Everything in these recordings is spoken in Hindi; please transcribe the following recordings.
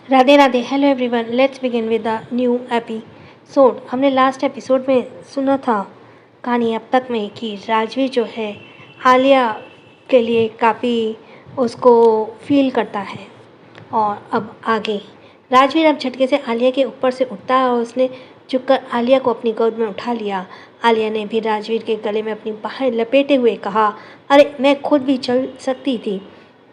Radhe Radhe. Hello everyone, let's begin with the new episode. हमने लास्ट एपिसोड में सुना था कहानी अब तक में कि राजवीर जो है आलिया के लिए काफ़ी उसको फील करता है। और अब आगे राजवीर अब झटके से आलिया के ऊपर से उठता है और उसने झुककर आलिया को अपनी गोद में उठा लिया। आलिया ने भी राजवीर के गले में अपनी बाहें लपेटे हुए कहा, अरे मैं खुद भी चल सकती थी,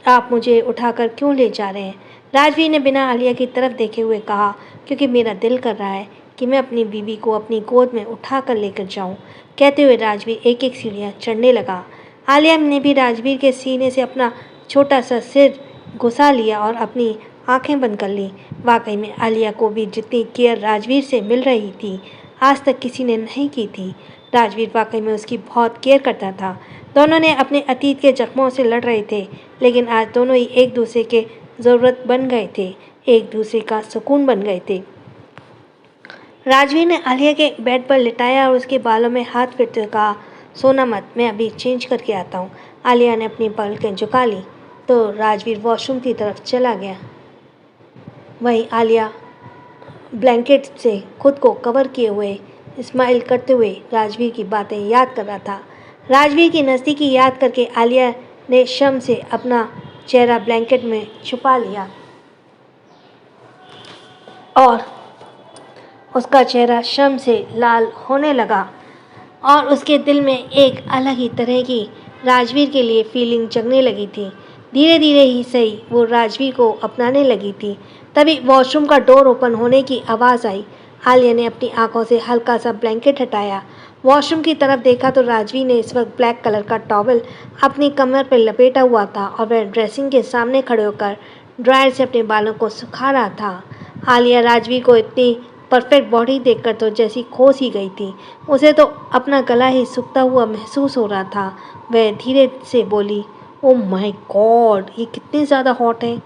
आप मुझे उठाकर क्यों ले जा रहे हैं। राजवीर ने बिना आलिया की तरफ देखे हुए कहा, क्योंकि मेरा दिल कर रहा है कि मैं अपनी बीवी को अपनी गोद में उठा कर लेकर जाऊं। कहते हुए राजवीर एक एक सीढ़ियाँ चढ़ने लगा। आलिया ने भी राजवीर के सीने से अपना छोटा सा सिर घुसा लिया और अपनी आंखें बंद कर ली। वाकई में आलिया को भी जितनी केयर राजवीर से मिल रही थी आज तक किसी ने नहीं की थी। राजवीर वाकई में उसकी बहुत केयर करता था। दोनों ने अपने अतीत के जख्मों से लड़ रहे थे, लेकिन आज दोनों ही एक दूसरे के ज़रूरत बन गए थे, एक दूसरे का सुकून बन गए थे। राजवीर ने आलिया के बेड पर लिटाया और उसके बालों में हाथ फेरते कहा, सोना मत, मैं अभी चेंज करके आता हूँ। आलिया ने अपनी पलकें झुका ली तो राजवीर वॉशरूम की तरफ चला गया। वहीं आलिया ब्लैंकेट से खुद को कवर किए हुए स्माइल करते हुए राजवीर की बातें याद कर रहा था। राजवीर की नज़दीकी याद करके आलिया ने शर्म से अपना चेहरा ब्लैंकेट में छुपा लिया और उसका चेहरा शर्म से लाल होने लगा और उसके दिल में एक अलग ही तरह की राजवीर के लिए फीलिंग जगने लगी थी। धीरे धीरे ही सही वो राजवीर को अपनाने लगी थी। तभी वॉशरूम का डोर ओपन होने की आवाज़ आई। आलिया ने अपनी आंखों से हल्का सा ब्लैंकेट हटाया, वॉशरूम की तरफ देखा तो राजवीर ने इस वक्त ब्लैक कलर का टॉवल अपनी कमर पर लपेटा हुआ था और वह ड्रेसिंग के सामने खड़े होकर ड्रायर से अपने बालों को सुखा रहा था। आलिया राजवीर को इतनी परफेक्ट बॉडी देखकर तो जैसी खोस ही गई थी। उसे तो अपना गला ही सूखता हुआ महसूस हो रहा था। वह धीरे से बोली, ओह माय गॉड, ये कितनी ज़्यादा हॉट है।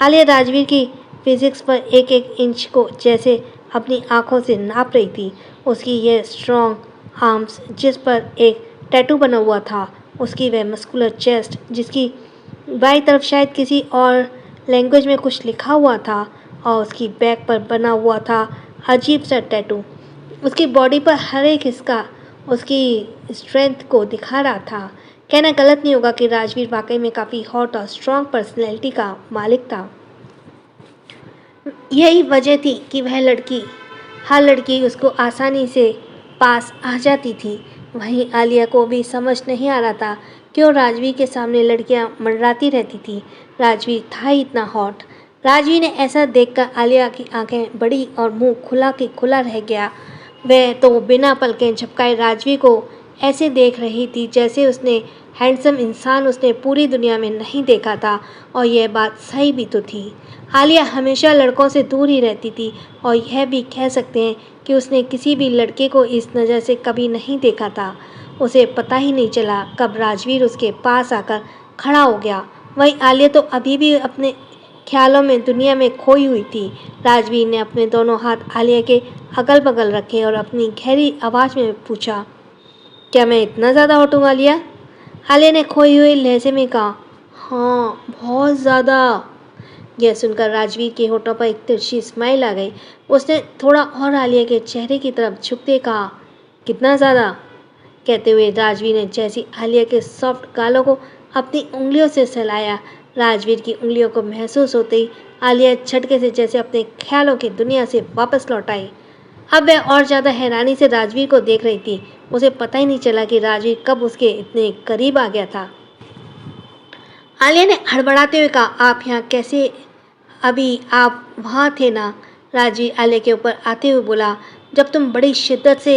आलिया राजवीर की फिजिक्स पर एक एक इंच को जैसे अपनी आंखों से नाप रही थी। उसकी यह स्ट्रॉन्ग आर्म्स जिस पर एक टैटू बना हुआ था, उसकी वह मस्कुलर चेस्ट जिसकी बाईं तरफ शायद किसी और लैंग्वेज में कुछ लिखा हुआ था और उसकी बैक पर बना हुआ था अजीब सा टैटू। उसकी बॉडी पर हर एक हिस्सा उसकी स्ट्रेंथ को दिखा रहा था। कहना गलत नहीं होगा कि राजवीर वाकई में काफ़ी हॉट और स्ट्रॉन्ग पर्सनैलिटी का मालिक था। यही वजह थी कि वह लड़की, हर लड़की उसको आसानी से पास आ जाती थी। वहीं आलिया को भी समझ नहीं आ रहा था क्यों राजवीर के सामने लड़कियां मंडराती रहती थी। राजवीर था ही इतना हॉट। राजवीर ने ऐसा देखकर आलिया की आंखें बड़ी और मुंह खुला के खुला रह गया। वह तो बिना पलकें झपकाए राजवीर को ऐसे देख रही थी जैसे उसने हैंडसम इंसान उसने पूरी दुनिया में नहीं देखा था। और यह बात सही भी तो थी। आलिया हमेशा लड़कों से दूर ही रहती थी और यह भी कह सकते हैं कि उसने किसी भी लड़के को इस नज़र से कभी नहीं देखा था। उसे पता ही नहीं चला कब राजवीर उसके पास आकर खड़ा हो गया। वहीं आलिया तो अभी भी अपने ख्यालों में दुनिया में खोई हुई थी। राजवीर ने अपने दोनों हाथ आलिया के अगल बगल रखे और अपनी गहरी आवाज़ में पूछा, क्या मैं इतना ज़्यादा हॉट हूँ आलिया? आलिया ने खोई हुई लहजे में कहा, हाँ बहुत ज़्यादा। यह सुनकर राजवीर के होठों पर एक तिरछी स्माइल आ गई। उसने थोड़ा और आलिया के चेहरे की तरफ झुकते कहा, कितना ज़्यादा? कहते हुए राजवीर ने जैसी आलिया के सॉफ्ट गालों को अपनी उंगलियों से सहलाया, राजवीर की उंगलियों को महसूस होते ही आलिया झटके से जैसे अपने ख्यालों की दुनिया से वापस लौट आई। अब वह और ज़्यादा हैरानी से राजवीर को देख रही थी। उसे पता ही नहीं चला कि राजवीर कब उसके इतने करीब आ गया था। आलिया ने हड़बड़ाते हुए कहा, आप यहाँ कैसे? अभी आप वहाँ थे ना? राजवीर आलिया के ऊपर आते हुए बोला, जब तुम बड़ी शिद्दत से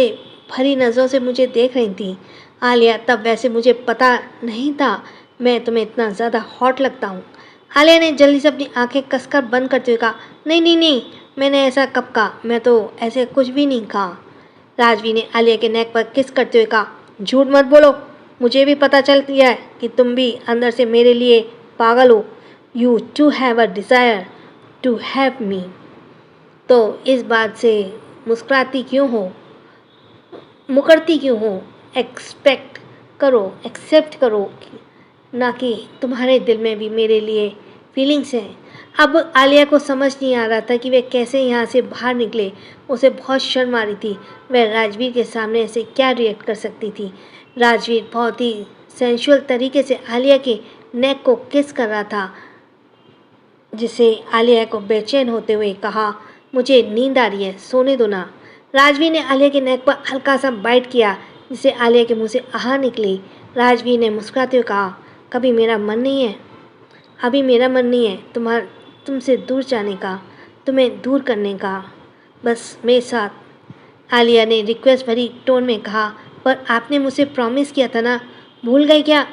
भरी नज़रों से मुझे देख रही थी। आलिया, तब वैसे मुझे पता नहीं था मैं तुम्हें इतना ज़्यादा हॉट लगता हूँ। आलिया ने जल्दी से अपनी आंखें कसकर बंद करते हुए कहा, नहीं नहीं नहीं, मैंने ऐसा कब कहा, मैं तो ऐसे कुछ भी नहीं कहा। राजवीर ने आलिया के नेक पर किस करते हुए कहा, झूठ मत बोलो, मुझे भी पता चल गया है कि तुम भी अंदर से मेरे लिए पागल हो। You too have a desire to have me. तो इस बात से मुस्कुराती क्यों हो, मुकरती क्यों हो? एक्सपेक्ट करो, एक्सेप्ट करो ना कि तुम्हारे दिल में भी मेरे लिए फीलिंग्स हैं। अब आलिया को समझ नहीं आ रहा था कि वे कैसे यहाँ से बाहर निकले। उसे बहुत शर्म आ रही थी। वह राजवीर के सामने ऐसे क्या रिएक्ट कर सकती थी। राजवीर बहुत ही सेंशुअल तरीके से आलिया के नेक को किस कर रहा था, जिसे आलिया को बेचैन होते हुए कहा, मुझे नींद आ रही है, सोने दो ना। राजवीर ने आलिया के नेक पर हल्का सा बाइट किया, जिसे आलिया के मुंह से आह निकली। राजवीर ने मुस्कुराते हुए कहा, कभी मेरा मन नहीं है, अभी मेरा मन नहीं है तुमसे दूर जाने का, तुम्हें दूर करने का, बस मेरे साथ। आलिया ने रिक्वेस्ट भरी टोन में कहा, पर आपने मुझसे प्रॉमिस किया था ना, भूल गए क्या?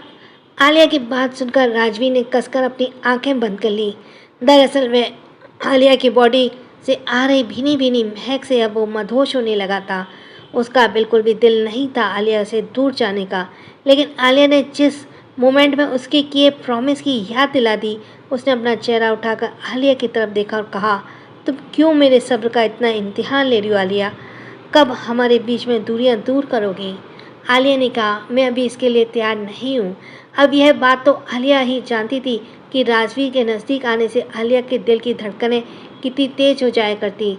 आलिया की बात सुनकर राजवीर ने कसकर अपनी आंखें बंद कर ली। दरअसल वह आलिया की बॉडी से आ रही भीनी भीनी महक से अब वो मदहोश होने लगा था। उसका बिल्कुल भी दिल नहीं था आलिया से दूर जाने का, लेकिन आलिया ने जिस मोमेंट में उसके किए प्रॉमिस की याद दिला दी, उसने अपना चेहरा उठाकर आलिया की तरफ देखा और कहा, तुम क्यों मेरे सब्र का इतना इम्तिहान ले रही हो आलिया? कब हमारे बीच में दूरियां दूर करोगी? आलिया ने कहा, मैं अभी इसके लिए तैयार नहीं हूँ। अब यह बात तो आलिया ही जानती थी कि राजवीर के नज़दीक आने से आलिया के दिल की धड़कनें कितनी तेज हो जाया करती।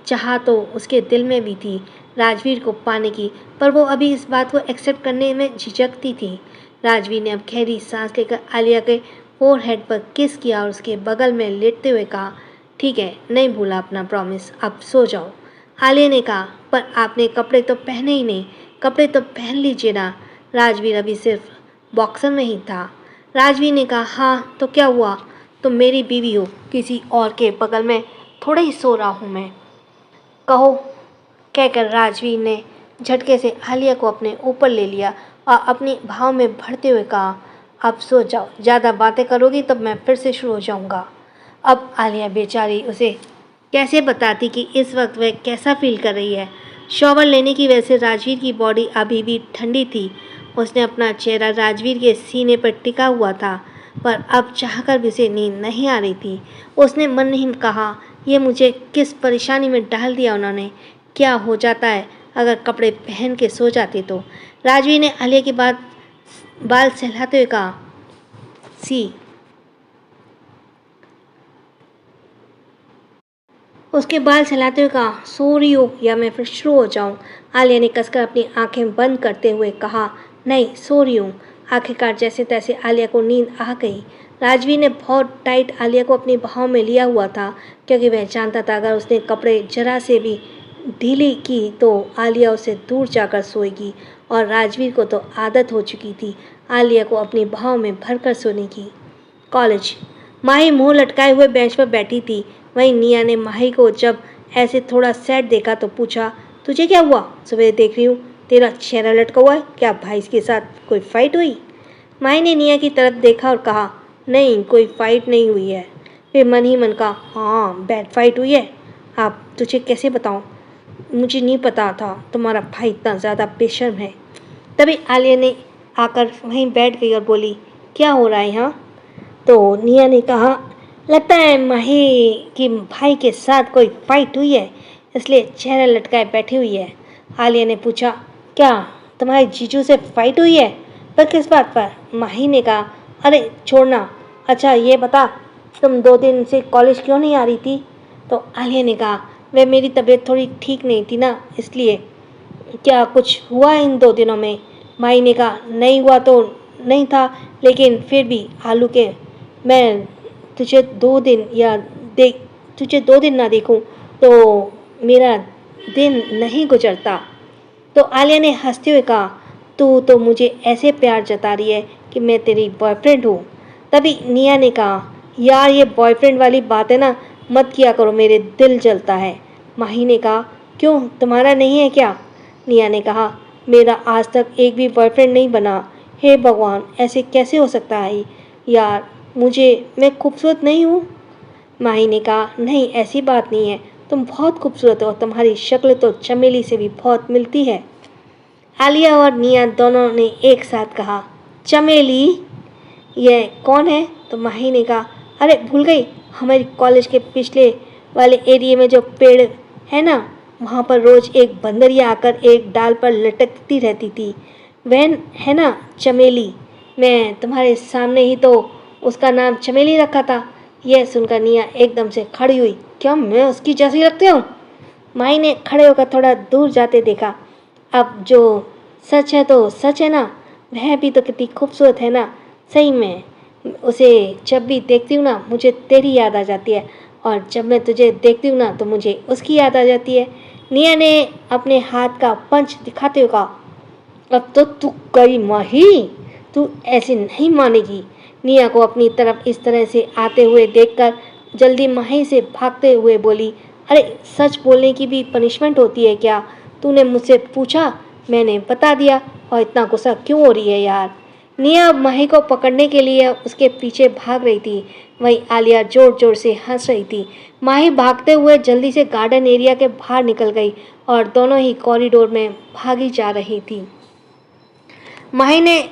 चाह तो उसके दिल में भी थी राजवीर को पाने की, पर वो अभी इस बात को एक्सेप्ट करने में झिझकती थी। राजवीर ने अब गहरी सांस लेकर आलिया के फोरहेड पर किस किया और उसके बगल में लेटते हुए कहा, ठीक है, नहीं भूला अपना प्रॉमिस, अब सो जाओ। आलिया ने कहा, पर आपने कपड़े तो पहने ही नहीं, कपड़े तो पहन लीजिए ना। राजवीर अभी सिर्फ बॉक्सर में ही था। राजवीर ने कहा, हाँ तो क्या हुआ, तुम मेरी बीवी हो, किसी और के बगल में थोड़ा ही सो रहा हूँ मैं, कहो, कहकर राजवीर ने झटके से आलिया को अपने ऊपर ले लिया और अपनी भाव में भरते हुए कहा, अब सो जाओ, ज़्यादा बातें करोगी तब मैं फिर से शुरू हो जाऊँगा। अब आलिया बेचारी उसे कैसे बताती कि इस वक्त वह कैसा फील कर रही है। शॉवर लेने की वजह से राजवीर की बॉडी अभी भी ठंडी थी। उसने अपना चेहरा राजवीर के सीने पर टिका हुआ था, पर अब चाहकर भी उसे नींद नहीं आ रही थी। उसने मन ही कहा, ये मुझे किस परेशानी में डाल दिया उन्होंने, क्या हो जाता है अगर कपड़े पहन के सो जाती तो। राजवीर ने आलिया की बाल सहलाते हुए कहा, उसके बाल सहलाते हुए कहा, सो रही हो या मैं फिर शुरू हो जाऊं? आलिया ने कसकर अपनी आंखें बंद करते हुए कहा, नहीं सो रही हूँ। आखिरकार जैसे तैसे आलिया को नींद आ गई। राजवीर ने बहुत टाइट आलिया को अपनी बाहों में लिया हुआ था, क्योंकि वह जानता था अगर उसने कपड़े जरा से भी ढीली की तो आलिया उसे दूर जाकर सोएगी, और राजवीर को तो आदत हो चुकी थी आलिया को अपनी बाहों में भरकर सोने की। कॉलेज। माही मुंह लटकाए हुए बेंच पर बैठी थी। वहीं निया ने माही को जब ऐसे थोड़ा सैड देखा तो पूछा, तुझे क्या हुआ? सुबह देख रही हूँ तेरा चेहरा लटका हुआ है, क्या भाई के साथ कोई फाइट हुई? माही ने निया की तरफ देखा और कहा, नहीं कोई फाइट नहीं हुई है। फिर मन ही मन कहा, हाँ बैड फाइट हुई है। आप तुझे कैसे बताऊँ, मुझे नहीं पता था तुम्हारा भाई इतना ज़्यादा बेशर्म है। तभी आलिया ने आकर वहीं बैठ गई और बोली, क्या हो रहा है यहाँ? तो निया ने कहा, लगता है माही की भाई के साथ कोई फाइट हुई है, इसलिए चेहरा लटकाए बैठी हुई है। आलिया ने पूछा, क्या तुम्हारे जीजू से फाइट हुई है? पर किस बात पर? माही ने कहा, अरे छोड़ना, अच्छा ये बता तुम 2 दिन से कॉलेज क्यों नहीं आ रही थी? तो आलिया ने कहा, वह मेरी तबीयत थोड़ी ठीक नहीं थी ना, इसलिए। क्या कुछ हुआ इन 2 दिनों में? माही ने कहा, नहीं हुआ तो नहीं था, लेकिन फिर भी आलू के मैं तुझे 2 दिन तुझे 2 दिन ना देखूं तो मेरा दिन नहीं गुजरता। तो आलिया ने हंसते हुए कहा, तू तो मुझे ऐसे प्यार जता रही है कि मैं तेरी बॉयफ्रेंड हूँ। तभी निया ने कहा, यार ये बॉयफ्रेंड वाली बातें ना मत किया करो, मेरे दिल जलता है। माही ने कहा, क्यों तुम्हारा नहीं है क्या? निया ने कहा, मेरा आज तक एक भी बॉयफ्रेंड नहीं बना। हे भगवान, ऐसे कैसे हो सकता है यार, मैं खूबसूरत नहीं हूँ? माही ने कहा, नहीं ऐसी बात नहीं है, तुम बहुत खूबसूरत हो, तुम्हारी शक्ल तो चमेली से भी बहुत मिलती है। आलिया और निया दोनों ने एक साथ कहा, चमेली? यह कौन है? तो माही ने कहा, अरे भूल गई, हमारे कॉलेज के पिछले वाले एरिया में जो पेड़ है ना, वहाँ पर रोज़ एक बंदरिया आकर एक डाल पर लटकती रहती थी, वह है ना चमेली। मैं तुम्हारे सामने ही तो उसका नाम चमेली रखा था। यह सुनकर निया एकदम से खड़ी हुई। क्या मैं उसकी जैसी लगती हूँ? माही ने खड़े होकर थोड़ा दूर जाते देखा। अब जो सच है तो सच है ना, वह भी तो कितनी खूबसूरत है ना। सही में उसे जब भी देखती हूँ ना मुझे तेरी याद आ जाती है, और जब मैं तुझे देखती हूँ ना तो मुझे उसकी याद आ जाती है। निया ने अपने हाथ का पंच दिखाते हुए कहा, अब तो तू गई माही, तू ऐसे नहीं मानेगी। निया को अपनी तरफ इस तरह से आते हुए देखकर जल्दी माही से भागते हुए बोली, अरे सच बोलने की भी पनिशमेंट होती है क्या? तूने मुझसे पूछा, मैंने बता दिया, और इतना गुस्सा क्यों हो रही है यार? निया अब माही को पकड़ने के लिए उसके पीछे भाग रही थी। वहीं आलिया जोर जोर से हंस रही थी। माही भागते हुए जल्दी से गार्डन एरिया के बाहर निकल गई और दोनों ही कॉरिडोर में भागी जा रही थी। माही ने,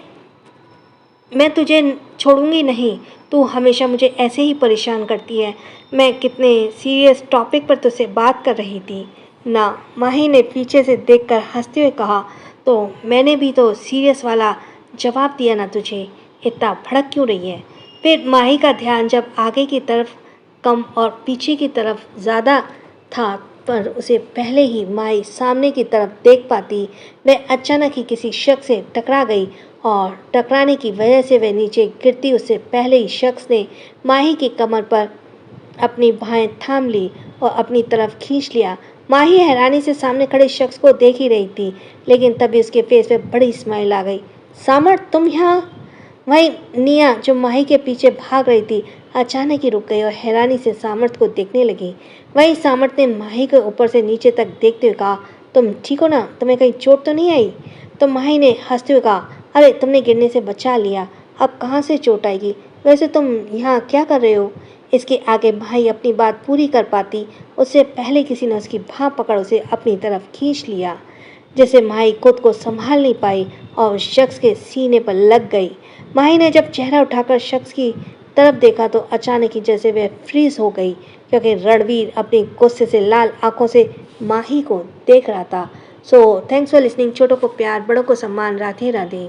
मैं तुझे छोड़ूंगी नहीं, तू हमेशा मुझे ऐसे ही परेशान करती है। मैं कितने सीरियस टॉपिक पर तुझसे बात कर रही थी ना। माही ने पीछे से देखकर हंसते हुए कहा, तो मैंने भी तो सीरियस वाला जवाब दिया ना तुझे, इतना भड़क क्यों रही है? फिर माही का ध्यान जब आगे की तरफ कम और पीछे की तरफ ज़्यादा था, पर उसे पहले ही माही सामने की तरफ देख पाती, वह अचानक ही किसी शख्स से टकरा गई, और टकराने की वजह से वह नीचे गिरती उससे पहले ही शख्स ने माही की कमर पर अपनी बाहें थाम ली और अपनी तरफ खींच लिया। माही हैरानी से सामने खड़े शख्स को देख ही रही थी, लेकिन तभी उसके फेस पे बड़ी स्माइल आ गई। सामर, तुम यहाँ? वहीं निया जो माही के पीछे भाग रही थी अचानक ही रुक गई और हैरानी से सामर्थ को देखने लगी। वहीं सामर्थ ने माही के ऊपर से नीचे तक देखते हुए कहा, तुम ठीक हो ना? तुम्हें कहीं चोट तो नहीं आई? तो माही ने हंसते हुए कहा, अरे तुमने गिरने से बचा लिया, अब कहाँ से चोट आएगी? वैसे तुम यहाँ क्या कर रहे हो? इसके आगे माही अपनी बात पूरी कर पाती उससे पहले किसी ने उसकी बाँह पकड़ उसे अपनी तरफ खींच लिया, जैसे माही खुद को संभाल नहीं पाई और उस शख्स के सीने पर लग गई। माही ने जब चेहरा उठाकर शख्स की तरफ देखा तो अचानक ही जैसे वह फ्रीज हो गई, क्योंकि रणवीर अपने गुस्से से लाल आंखों से माही को देख रहा था। So thanks for listening. छोटों को प्यार, बड़ों को सम्मान। राधे राधे।